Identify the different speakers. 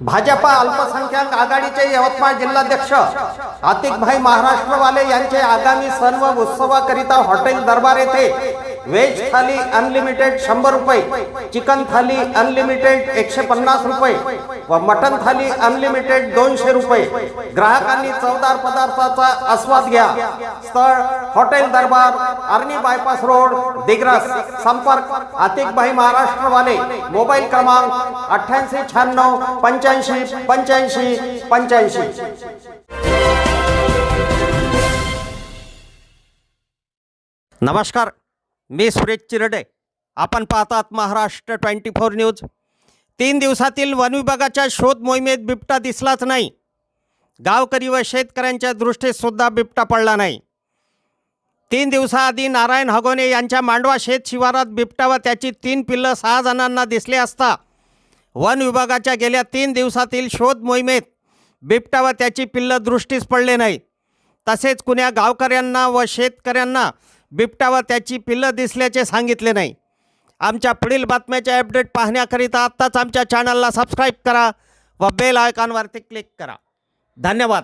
Speaker 1: भाजपा अल्पसंख्याक आघाडीचे यवतमाळ जिल्हाध्यक्ष आतिकभाई महाराष्ट्रवाले यांचे आगामी सण व उत्सवाकरिता हॉटेल दरबार येथे व्हेज थाली अनलिमिटेड 100 रुपये, चिकन थाली अनलिमिटेड 150 रुपये व मटन थाली अनलिमिटेड 200 रुपये। ग्राहकांनी चवदार पदार्थाचा आस्वाद घ्या। स्थळ हॉटेल दरबार, आर्नी बायपास रोड, दिग्रस। संपर्क आतिकभाई महाराष्ट्रवाले। मोबाईल क्रमांक 8896 85 85 85। नमस्कार, मी सुरेश चिरडे। आपण पाहतात महाराष्ट्र 24 न्यूज। 3 दिवसातील वन विभागाच्या शोध मोहिमेत बिबटा दिसलाच नाही। गावकरी व शेतकऱ्यांच्या दृष्टीत सुद्धा बिबटा पडला नाही। 3 दिवसाआधी नारायण हगोने यांच्या मांडवा शेत शिवारात बिबटा व त्याची 3 पिल्लं 6 जणांना दिसले असता वन विभागाच्या गेल्या 3 दिवसातील शोध मोहिमेत बिबटा व त्याची पिल्लं दृष्टीस पडले नाही। तसेच कुण्या गावकऱ्यांना व शेतकऱ्यांना बिबटा व त्याची पिल्लं दिसल्याचे सांगितले नाही। आमच्या पुढील बातम्याचे अपडेट पाहण्याकरिता आत्ताच आमच्या चॅनलला सबस्क्राईब करा व बेल आयकॉनवरती क्लिक करा। धन्यवाद।